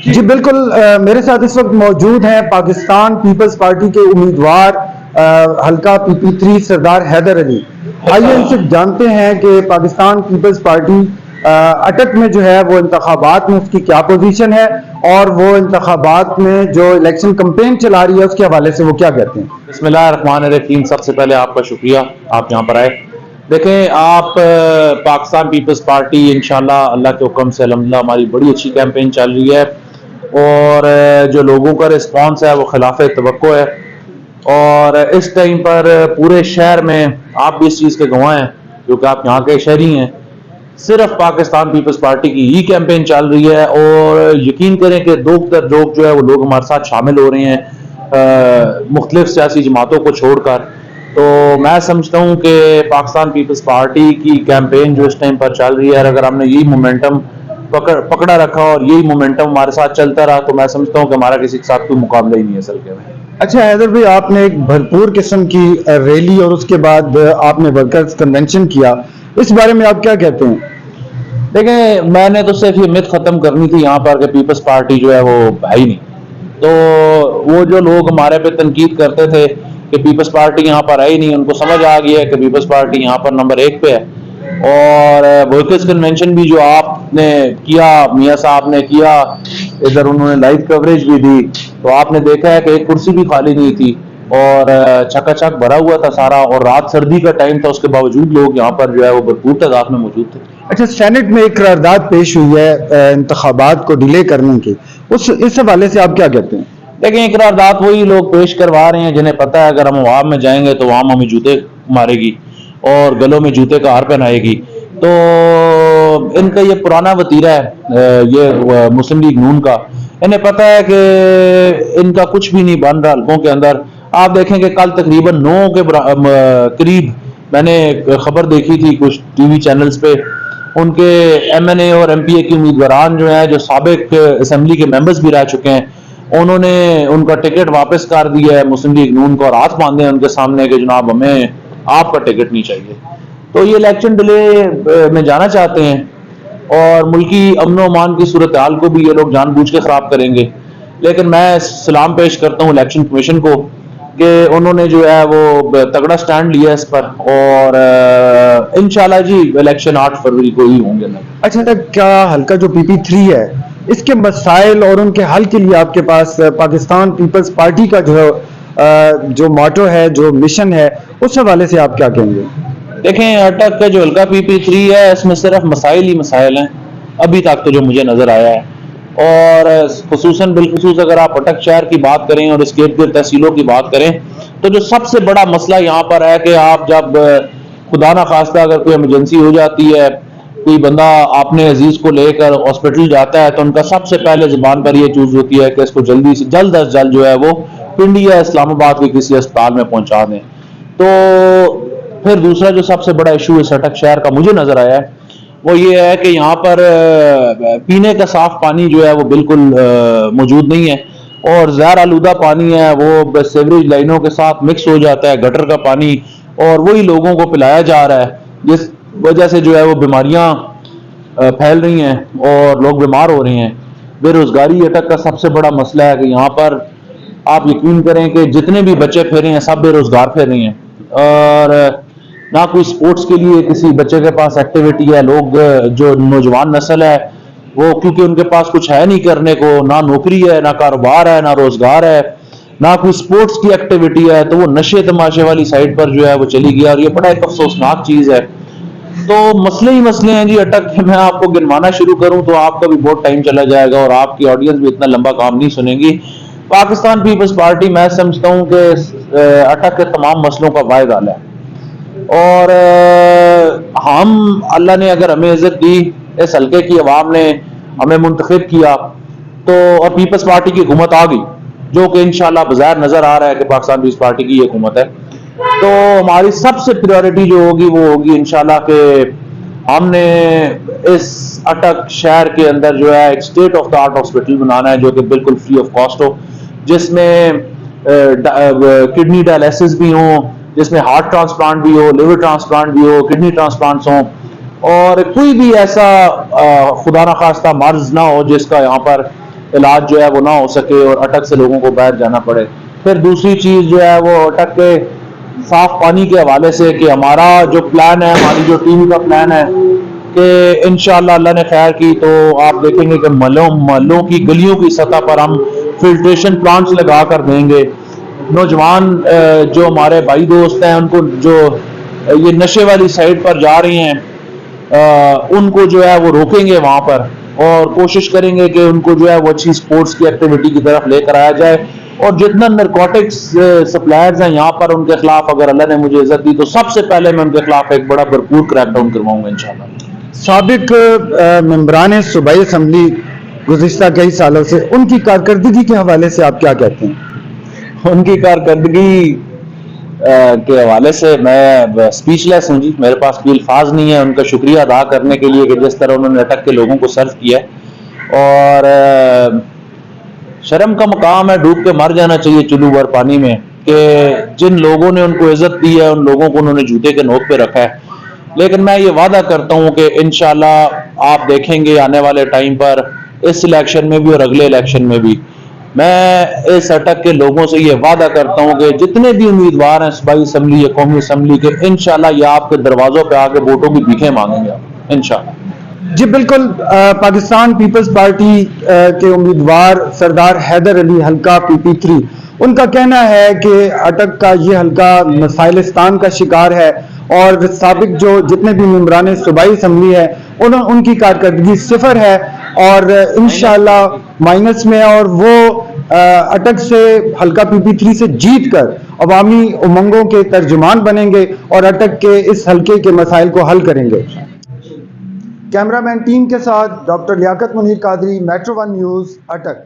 जी बिल्कुल। मेरे साथ इस वक्त मौजूद हैं पाकिस्तान पीपल्स पार्टी के उम्मीदवार हल्का PP3 सरदार हैदर अली। आइए इनसे जानते हैं कि पाकिस्तान पीपल्स पार्टी अटक में जो है वो इंतखाबात में उसकी क्या पोजीशन है और वो इंतखाबात में जो इलेक्शन कंपेन चला रही है उसके हवाले से वो क्या कहते हैं। बिस्मिल्लाहिर्रहमानिर्रहीम। सबसे पहले आपका शुक्रिया, आप यहाँ पर आए। देखें आप, पाकिस्तान पीपल्स पार्टी इंशाल्लाह अल्लाह के हुक्म से अल्हम्दुलिल्लाह हमारी बड़ी अच्छी कैंपेन चल रही है और जो लोगों का रिस्पांस है वो खिलाफ तवक्को है। और इस टाइम पर पूरे शहर में आप भी इस चीज़ के गवाह हैं क्योंकि आप यहाँ के शहरी हैं। सिर्फ पाकिस्तान पीपल्स पार्टी की ही कैंपेन चल रही है और यकीन करें कि दो दर लोग जो है वो लोग हमारे साथ शामिल हो रहे हैं मुख्तलिफ सियासी जमातों को छोड़कर। तो मैं समझता हूँ कि पाकिस्तान पीपल्स पार्टी की कैंपेन जो इस टाइम पर चल रही है, अगर हमने यही मोमेंटम पकड़ा रखा और यही मोमेंटम हमारे साथ चलता रहा तो मैं समझता हूँ कि हमारा किसी के साथ कोई मुकाबला ही नहीं है सर के में। अच्छा हैदर भाई, आपने एक भरपूर किस्म की रैली और उसके बाद आपने वर्कर्स कन्वेंशन किया, इस बारे में आप क्या कहते हैं। देखें मैंने तो सिर्फ ये मिथ खत्म करनी थी यहाँ पर कि पीपल्स पार्टी जो है वो है ही नहीं। तो वो जो लोग हमारे पे तनकीद करते थे कि पीपल्स पार्टी यहाँ पर आई नहीं, उनको समझ आ गया है कि पीपल्स पार्टी यहाँ पर नंबर 1 पे है। और वर्कर्स कन्वेंशन भी जो आपने किया, मियाँ साहब ने किया, इधर उन्होंने लाइव कवरेज भी दी, तो आपने देखा है कि एक कुर्सी भी खाली नहीं थी और चकाचक भरा हुआ था सारा। और रात सर्दी का टाइम था, उसके बावजूद लोग यहाँ पर जो है वो भरपूर तादाद में मौजूद थे। अच्छा, सेनेट में एक करारदाद पेश हुई है इंतखाबात को डिले करने की, उस इस हवाले से आप क्या कहते हैं। लेकिन करारदाद वही लोग पेश करवा रहे हैं जिन्हें पता है अगर हम अवाम में जाएंगे तो अवाम हमें जूते मारेगी और गलों में जूते का हार पहनाएगी। तो इनका ये पुराना वतीरा है, ये मुस्लिम लीग नून का। इन्हें पता है कि इनका कुछ भी नहीं बन रहा हल्कों के अंदर। आप देखें कि कल तकरीबन 9 के करीब मैंने खबर देखी थी कुछ टीवी चैनल्स पे, उनके MNA और MPA की उम्मीदवार जो है, जो साबिक असेंबली के मेंबर्स भी रह चुके हैं, उन्होंने उनका टिकट वापस कर दिया है मुस्लिम लीग नून को और हाथ बांधे हैं उनके सामने कि जनाब हमें आपका टिकट नहीं चाहिए। तो ये इलेक्शन डिले में जाना चाहते हैं और मुल्की अमन अमान की सूरत हाल को भी ये लोग जानबूझ के खराब करेंगे। लेकिन मैं सलाम पेश करता हूँ इलेक्शन कमीशन को कि उन्होंने जो है वो तगड़ा स्टैंड लिया इस पर और इंशाल्लाह जी इलेक्शन 8 फरवरी को ही होंगे ना। अच्छा, तक क्या हल्का जो PP3 है इसके मसाइल और उनके हल के लिए आपके पास पाकिस्तान पीपल्स पार्टी का जो मोटो है, जो मिशन है, उस हवाले से आप क्या कहेंगे। देखें अटक का जो हल्का PP3 है इसमें सिर्फ मसाइल ही मसाइल हैं अभी तक तो जो मुझे नजर आया है। और खुसूसन बिलखुसूस अगर आप अटक शहर की बात करें और इसके इर्द गिर्द तहसीलों की बात करें तो जो सबसे बड़ा मसला यहाँ पर है कि आप जब खुदा ना खास्ता अगर कोई इमरजेंसी हो जाती है, कोई बंदा अपने अजीज को लेकर हॉस्पिटल जाता है तो उनका सबसे पहले जुबान पर यह चूज होती है कि इसको जल्दी से जल्द अज जल्द जो है वो पिंडी या इस्लामाबाद के किसी अस्पताल में पहुंचा दें। तो फिर दूसरा जो सबसे बड़ा इशू इस अटक शहर का मुझे नजर आया है वो ये है कि यहाँ पर पीने का साफ पानी जो है वो बिल्कुल मौजूद नहीं है और जहर आलूदा पानी है, वो सीवरेज लाइनों के साथ मिक्स हो जाता है, गटर का पानी, और वही लोगों को पिलाया जा रहा है जिस वजह से जो है वो बीमारियां फैल रही हैं और लोग बीमार हो रहे हैं। बेरोजगारी अटक का सबसे बड़ा मसला है कि यहाँ पर आप यकीन करें कि जितने भी बच्चे फिर रहे हैं सब बेरोजगार फिर रहे हैं और ना कोई स्पोर्ट्स के लिए किसी बच्चे के पास एक्टिविटी है। लोग जो नौजवान नस्ल है वो क्योंकि उनके पास कुछ है नहीं करने को, ना नौकरी है, ना कारोबार है, ना रोजगार है, ना कोई स्पोर्ट्स की एक्टिविटी है, तो वो नशे तमाशे वाली साइड पर जो है वो चली गया और ये बड़ा एक अफसोसनाक चीज है। तो मसले ही मसले हैं जी अटक। मैं आपको गिनवाना शुरू करूं तो आपका भी बहुत टाइम चला जाएगा और आपकी ऑडियंस भी इतना लंबा काम नहीं सुनेगी। पाकिस्तान पीपल्स पार्टी मैं समझता हूं कि अटक के तमाम मसलों का वायद है और हम अल्लाह ने अगर हमें इज्जत दी, इस हल्के की अवाम ने हमें मुंतखब किया तो और पीपल्स पार्टी की हुकूमत आ गई जो कि इंशाल्लाह बाजार नजर आ रहा है कि पाकिस्तान पीपल्स पार्टी की हुकूमत है, तो हमारी सबसे प्रायोरिटी जो होगी वो होगी इंशाल्लाह कि हमने इस अटक शहर के अंदर जो है एक state of the art hospital बनाना है जो कि बिल्कुल फ्री ऑफ कॉस्ट हो, जिसमें किडनी डायलिसिस भी हो, जिसमें हार्ट ट्रांसप्लांट भी हो, लिवर ट्रांसप्लांट भी हो, किडनी ट्रांसप्लांट्स हो और कोई भी ऐसा खुदा ना खास्ता मर्ज ना हो जिसका यहाँ पर इलाज जो है वो ना हो सके और अटक से लोगों को बाहर जाना पड़े। फिर दूसरी चीज़ जो है वो अटक के साफ पानी के हवाले से कि हमारा जो प्लान है, हमारी जो टीम का प्लान है कि इंशाअल्लाह अल्लाह ने खैर की तो आप देखेंगे कि महलों की गलियों की सतह पर हम फिल्ट्रेशन प्लांट्स लगा कर देंगे। नौजवान जो हमारे भाई दोस्त हैं उनको जो ये नशे वाली साइड पर जा रही हैं उनको जो है वो रोकेंगे वहां पर और कोशिश करेंगे कि उनको जो है वो अच्छी स्पोर्ट्स की एक्टिविटी की तरफ लेकर आया जाए। और जितना नरकोटिक्स सप्लायर्स हैं यहाँ पर उनके खिलाफ अगर अल्लाह ने मुझे इज्जत दी तो सबसे पहले मैं उनके खिलाफ एक बड़ा भरपूर क्रैकडाउन करवाऊंगा इंशाल्लाह। साबिक मेंबरान सूबाई असम्बली गुज़िश्ता कई सालों से, उनकी कारकर्दगी के हवाले से आप क्या कहते हैं? उनकी कारकर्दगी के हवाले से मैं स्पीचलेस हूँ जी, मेरे पास कोई अल्फाज नहीं है उनका शुक्रिया अदा करने के लिए कि जिस तरह उन्होंने अटक के लोगों को सर्व किया है। और शर्म का मकाम है, डूब के मर जाना चाहिए चुल्लू भर पानी में कि जिन लोगों ने उनको इज्जत दी है उन लोगों को उन्होंने जूते के नोक पे रखा है। लेकिन मैं ये वादा करता हूँ कि इंशाल्लाह आप देखेंगे आने वाले टाइम पर इस इलेक्शन में भी और अगले इलेक्शन में भी मैं इस अटक के लोगों से ये वादा करता हूँ कि जितने भी उम्मीदवार हैं सूबाई असम्बली या कौमी असम्बली के, इंशाल्लाह ये आपके दरवाजों पे आके वोटों की भीखें मांगेंगे आप इंशाल्लाह। जी बिल्कुल। पाकिस्तान पीपल्स पार्टी के उम्मीदवार सरदार हैदर अली हल्का PP3, उनका कहना है कि अटक का ये हल्का मसाइलिस्तान का शिकार है और साबिक जो जितने भी मेंबरान सूबाई असम्बली है उनकी कारकर्दगी सिफर है और इंशाल्लाह माइनस में है और वो अटक से हल्का PP3 से जीत कर अवामी उमंगों के तर्जुमान बनेंगे और अटक के इस हल्के के मसाइल को हल करेंगे। कैमरामैन टीम के साथ doctor Liaquat Munir Qadri, metro 1 news, अटक।